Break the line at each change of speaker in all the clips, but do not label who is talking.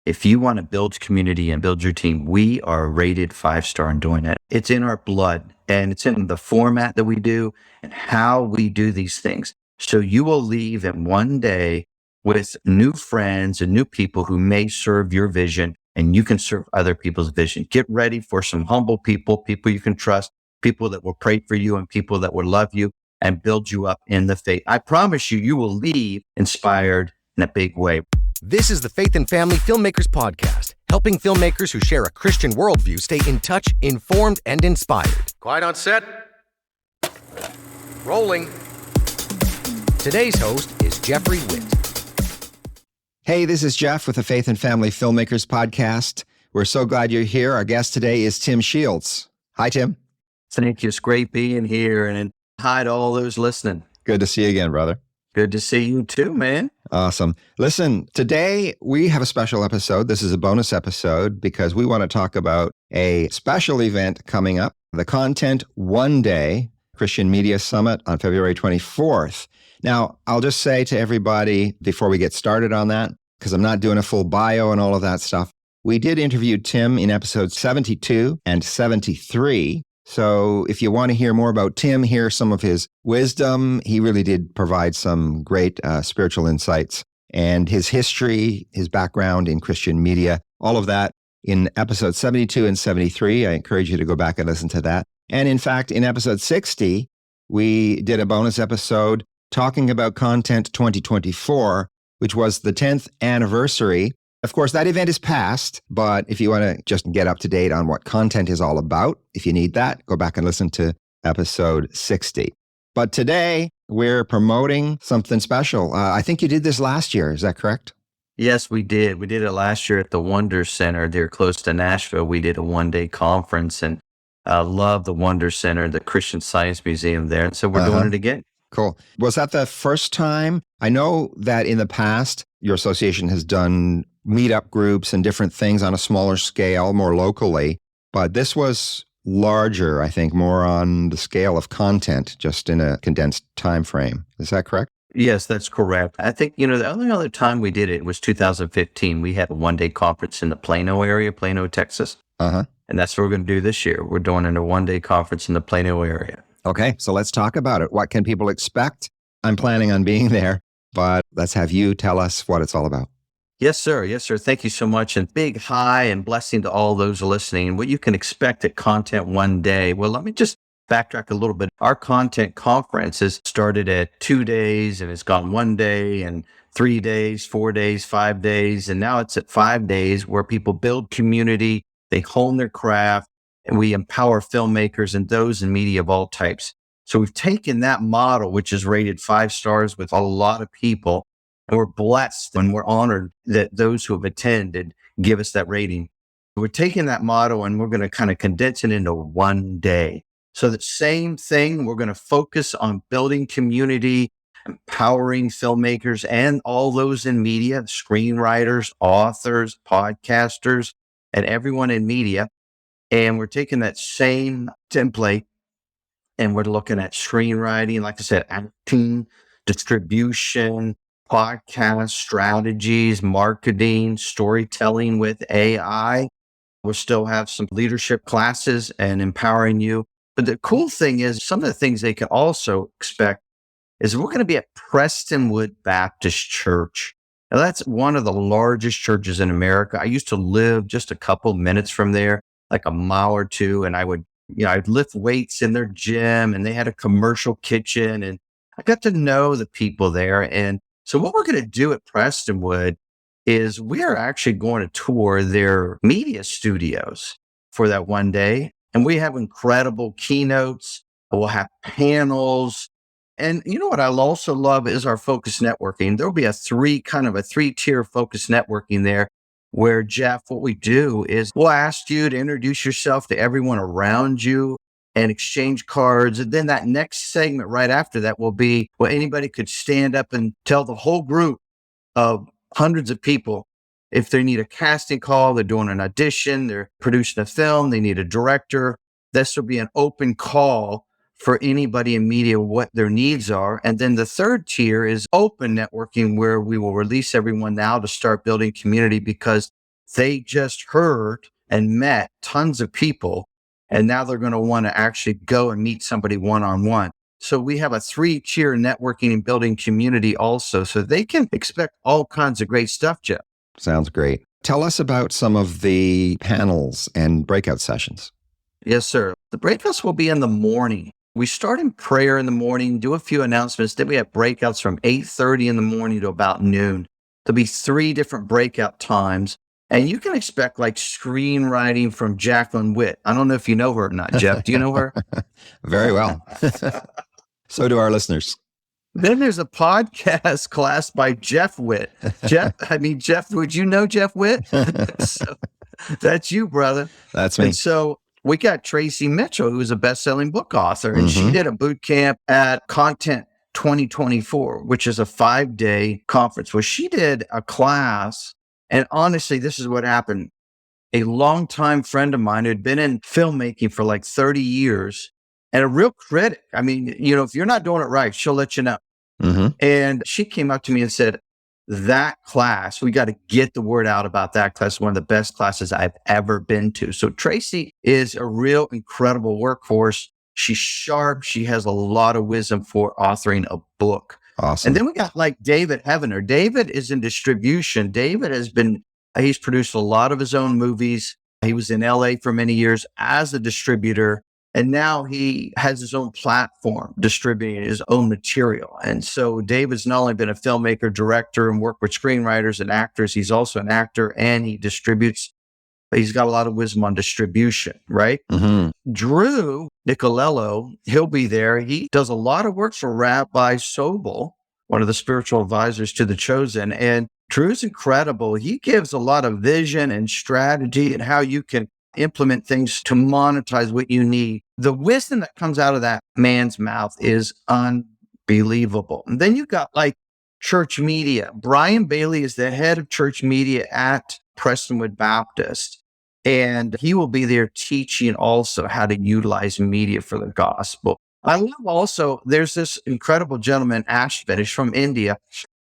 If you want to build community and build your team, we are rated 5-star in doing it. It's in our blood, and it's in the format that we do and how we do these things. So you will leave in one day with new friends and new people who may serve your vision, and you can serve other people's vision. Get ready for some humble people you can trust, people that will pray for you and people that will love you and build you up in the faith. I promise you, you will leave inspired in a big way.
This is the Faith and Family Filmmakers Podcast, helping filmmakers who share a Christian worldview stay in touch, informed, and inspired. Quiet on set. Rolling. Today's host is Jeffrey Witt.
Hey, this is Jeff with the Faith and Family Filmmakers Podcast. We're so glad you're here. Our guest today is Tim Shields. Hi, Tim.
Thank you. It's great being here, and hi to all those listening.
Good to see you again, brother.
Good to see you too, man.
Awesome. Listen, today we have a special episode. This is a bonus episode because we want to talk about a special event coming up, the Content One Day Christian Media Summit on February 24th. Now, I'll just say to everybody before we get started on that, because I'm not doing a full bio and all of that stuff, we did interview Tim in episodes 72 and 73. So if you want to hear more about Tim, hear some of his wisdom. He really did provide some great spiritual insights and his history, his background in Christian media, all of that in episodes 72 and 73. I encourage you to go back and listen to that. And in fact, in episode 60, we did a bonus episode talking about Content 2024, which was the 10th anniversary. Of course, that event is past, but if you want to just get up to date on what content is all about, if you need that, go back and listen to episode 60. But today, we're promoting something special. I think you did this last year. Is that correct?
Yes, we did. We did it last year at the Wonder Center there close to Nashville. We did a one-day conference, and I love the Wonder Center, the Christian Science Museum there. And so we're doing it again.
Cool. Was that the first time? I know that in the past, your association has done meetup groups and different things on a smaller scale, more locally, but this was larger, I think, more on the scale of content, just in a condensed time frame. Is that correct?
Yes, that's correct. I think, the only other time we did it was 2015. We had a one-day conference in the Plano area, Plano, Texas. And that's what we're going to do this year. We're doing a one-day conference in the Plano area.
Okay, so let's talk about it. What can people expect? I'm planning on being there, but let's have you tell us what it's all about.
Yes, sir. Yes, sir. Thank you so much. And big hi and blessing to all those listening. What you can expect at Content One Day. Well, let me just backtrack a little bit. Our content conference has started at 2 days and it's gone 1 day and 3 days, 4 days, 5 days. And now it's at 5 days where people build community, they hone their craft, and we empower filmmakers and those in media of all types. So we've taken that model, which is rated 5 stars with a lot of people, and we're blessed and we're honored that those who have attended give us that rating. We're taking that model and we're going to kind of condense it into 1 day. So the same thing, we're going to focus on building community, empowering filmmakers and all those in media, screenwriters, authors, podcasters, and everyone in media. And we're taking that same template and we're looking at screenwriting, like I said, acting, distribution, podcast strategies, marketing, storytelling with AI. We'll still have some leadership classes and empowering you. But the cool thing is some of the things they can also expect is we're going to be at Prestonwood Baptist Church. Now that's one of the largest churches in America. I used to live just a couple minutes from there, like a mile or two, and I'd lift weights in their gym, and they had a commercial kitchen, and I got to know the people there. And so what we're going to do at Prestonwood is we are actually going to tour their media studios for that 1 day. And we have incredible keynotes. We'll have panels. And you know what I also love is our focus networking. There'll be a 3-tier focus networking there where, Jeff, what we do is we'll ask you to introduce yourself to everyone around you and exchange cards. And then that next segment right after that will be, well, anybody could stand up and tell the whole group of hundreds of people if they need a casting call, they're doing an audition, they're producing a film, they need a director. This will be an open call for anybody in media, what their needs are. And then the third tier is open networking, where we will release everyone now to start building community, because they just heard and met tons of people, and now they're going to want to actually go and meet somebody one-on-one. So we have a 3-tier networking and building community also, so they can expect all kinds of great stuff, Jeff.
Sounds great. Tell us about some of the panels and breakout sessions.
Yes, sir. The breakouts will be in the morning. We start in prayer in the morning, do a few announcements. Then we have breakouts from 8:30 in the morning to about noon. There'll be 3 different breakout times. And you can expect like screenwriting from Jacqueline Witt. I don't know if you know her or not, Jeff. Do you know her?
Very well. So do our listeners.
Then there's a podcast class by Jeff Witt. Jeff, would you know Jeff Witt? So, that's you, brother.
That's me.
And so we got Tracy Mitchell, who is a best-selling book author, and she did a boot camp at Content 2024, which is a 5-day conference. Well, she did a class, and honestly, this is what happened. A longtime friend of mine who had been in filmmaking for like 30 years and a real critic. I mean, if you're not doing it right, she'll let you know. And she came up to me and said, that class, we got to get the word out about that class. One of the best classes I've ever been to. So Tracy is a real incredible workhorse. She's sharp. She has a lot of wisdom for authoring a book.
Awesome.
And then we got like David Heavener. David is in distribution. David he's produced a lot of his own movies. He was in LA for many years as a distributor. And now he has his own platform distributing his own material. And so David's not only been a filmmaker, director, and worked with screenwriters and actors, he's also an actor and he distributes. He's got a lot of wisdom on distribution, right? Drew Nicolello, he'll be there. He does a lot of work for Rabbi Sobel, one of the spiritual advisors to The Chosen. And Drew's incredible. He gives a lot of vision and strategy and how you can implement things to monetize what you need. The wisdom that comes out of that man's mouth is unbelievable. And then you got like church media. Brian Bailey is the head of church media at Prestonwood Baptist. And he will be there teaching also how to utilize media for the gospel. I love also, there's this incredible gentleman, Ash Finish from India,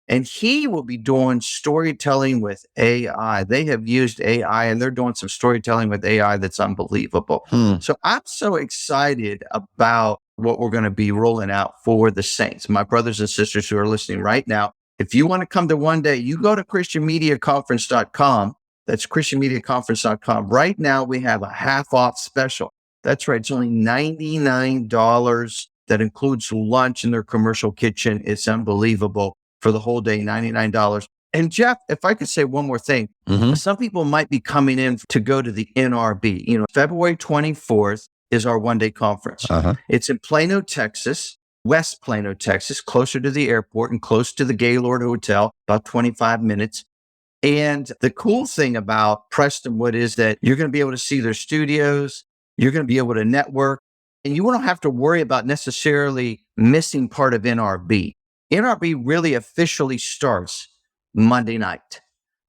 and he will be doing storytelling with AI. They have used AI and they're doing some storytelling with AI that's unbelievable. So I'm so excited about what we're going to be rolling out for the saints. My brothers and sisters who are listening right now, if you want to come to one day, you go to christianmediaconference.com. That's christianmediaconference.com. Right now, we have a half off special. That's right. It's only $99. That includes lunch in their commercial kitchen. It's unbelievable. For the whole day, $99. And Jeff, if I could say one more thing, some people might be coming in to go to the NRB. February 24th is our one-day conference. It's in Plano, Texas, West Plano, Texas, closer to the airport and close to the Gaylord Hotel, about 25 minutes. And the cool thing about Prestonwood is that you're going to be able to see their studios. You're going to be able to network, and you won't have to worry about necessarily missing part of NRB. NRB really officially starts Monday night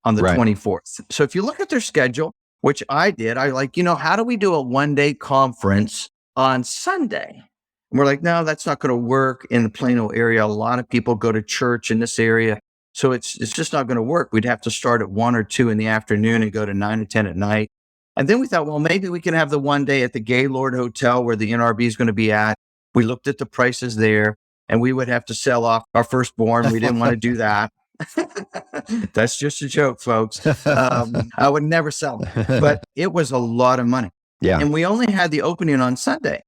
on the 24th. So if you look at their schedule, which I did, how do we do a one-day conference on Sunday? And we're like, no, that's not going to work in the Plano area. A lot of people go to church in this area. So it's just not going to work. We'd have to start at 1 or 2 in the afternoon and go to 9 or 10 at night. And then we thought, well, maybe we can have the one day at the Gaylord Hotel where the NRB is going to be at. We looked at the prices there. And we would have to sell off our firstborn. We didn't want to do that. That's just a joke, folks. I would never sell them. But it was a lot of money.
Yeah.
And we only had the opening on Sunday.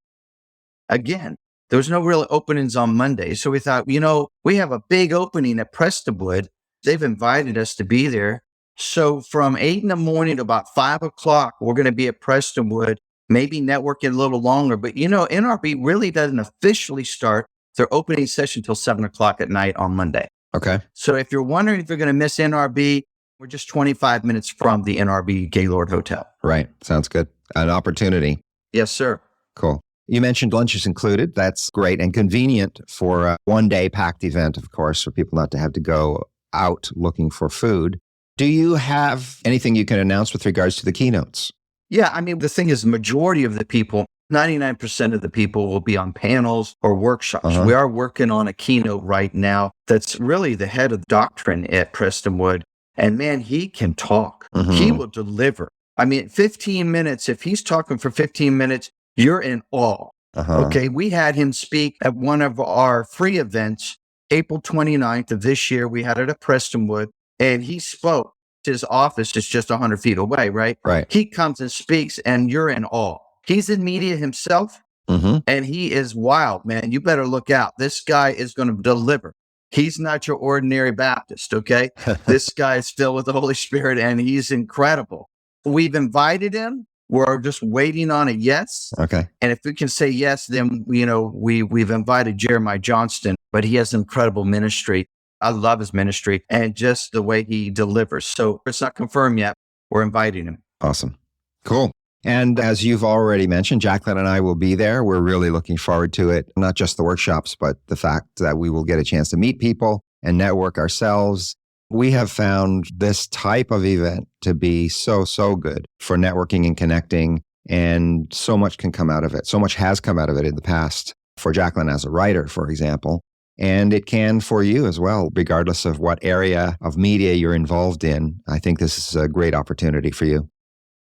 Again, there was no real openings on Monday. So we thought, we have a big opening at Prestonwood. They've invited us to be there. So from 8 in the morning to about 5 o'clock, we're going to be at Prestonwood, maybe networking a little longer. But, NRB really doesn't officially start their opening session till 7 o'clock at night on Monday.
Okay.
So if you're wondering if you're going to miss NRB, we're just 25 minutes from the NRB Gaylord Hotel.
Right. Sounds good. An opportunity.
Yes, sir.
Cool. You mentioned lunch is included. That's great and convenient for a one-day packed event, of course, for people not to have to go out looking for food. Do you have anything you can announce with regards to the keynotes?
Yeah. The thing is, the majority of the people, 99% of the people will be on panels or workshops. We are working on a keynote right now that's really the head of doctrine at Prestonwood. And man, he can talk. He will deliver. I mean, 15 minutes, if he's talking for 15 minutes, you're in awe. Okay. We had him speak at one of our free events, April 29th of this year. We had it at Prestonwood, and he spoke. His office is just 100 feet away, right?
Right.
He comes and speaks, and you're in awe. He's in media himself, and he is wild, man. You better look out. This guy is going to deliver. He's not your ordinary Baptist, okay? This guy is filled with the Holy Spirit, and he's incredible. We've invited him. We're just waiting on a yes.
Okay.
And if we can say yes, then, we've invited Jeremiah Johnston, but he has incredible ministry. I love his ministry and just the way he delivers. So it's not confirmed yet. We're inviting him.
Awesome. Cool. And as you've already mentioned, Jacqueline and I will be there. We're really looking forward to it. Not just the workshops, but the fact that we will get a chance to meet people and network ourselves. We have found this type of event to be so, so good for networking and connecting. And so much can come out of it. So much has come out of it in the past for Jacqueline as a writer, for example. And it can for you as well, regardless of what area of media you're involved in. I think this is a great opportunity for you.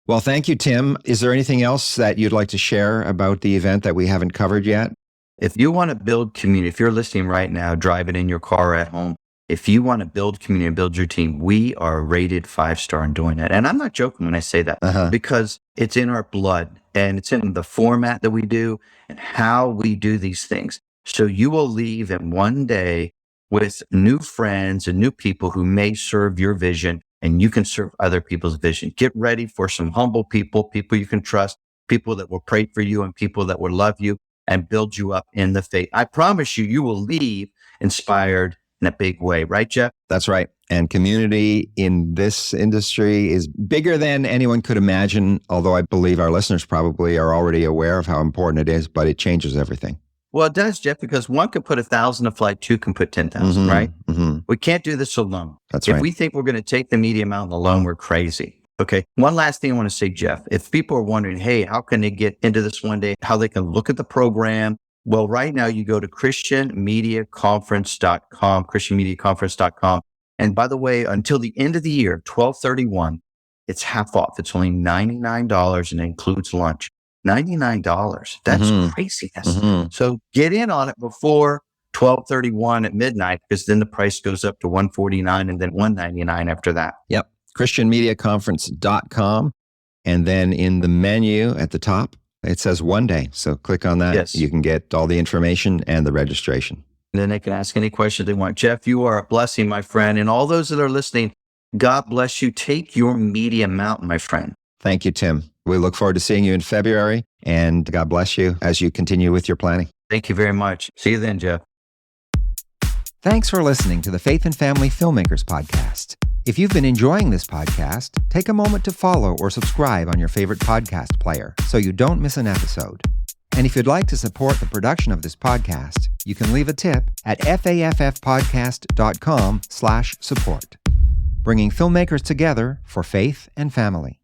Well, thank you, Tim. Is there anything else that you'd like to share about the event that we haven't covered yet?
If you want to build community, if you're listening right now, driving in your car or at home, if you want to build community, build your team, we are rated 5-star in doing that. And I'm not joking when I say that because it's in our blood and it's in the format that we do and how we do these things. So you will leave in one day with new friends and new people who may serve your vision, and you can serve other people's vision. Get ready for some humble people you can trust, people that will pray for you and people that will love you and build you up in the faith. I promise you will leave inspired in a big way. Right, Jeff?
That's right. And community in this industry is bigger than anyone could imagine, although I believe our listeners probably are already aware of how important it is, but it changes everything.
Well, it does, Jeff, because one could put 1,000 to flight, two can put 10,000, right? We can't do this alone.
That's right.
If we think we're going to take the media mountain alone, we're crazy. Okay. One last thing I want to say, Jeff. If people are wondering, hey, how can they get into this one day? How they can look at the program? Well, right now you go to christianmediaconference.com, christianmediaconference.com. And by the way, until the end of the year, 12/31, it's half off. It's only $99 and it includes lunch. $99. That's craziness. So get in on it before 12/31 at midnight, because then the price goes up to $149 and then $199 after that.
Yep. christianmediaconference.com. And then in the menu at the top, it says one day. So click on that.
Yes.
You can get all the information and the registration.
And then they can ask any questions they want. Jeff, you are a blessing, my friend. And all those that are listening, God bless you. Take your media mountain, my friend.
Thank you, Tim. We look forward to seeing you in February, and God bless you as you continue with your planning.
Thank you very much. See you then, Jeff.
Thanks for listening to the Faith and Family Filmmakers Podcast. If you've been enjoying this podcast, take a moment to follow or subscribe on your favorite podcast player so you don't miss an episode. And if you'd like to support the production of this podcast, you can leave a tip at faffpodcast.com/support. Bringing filmmakers together for faith and family.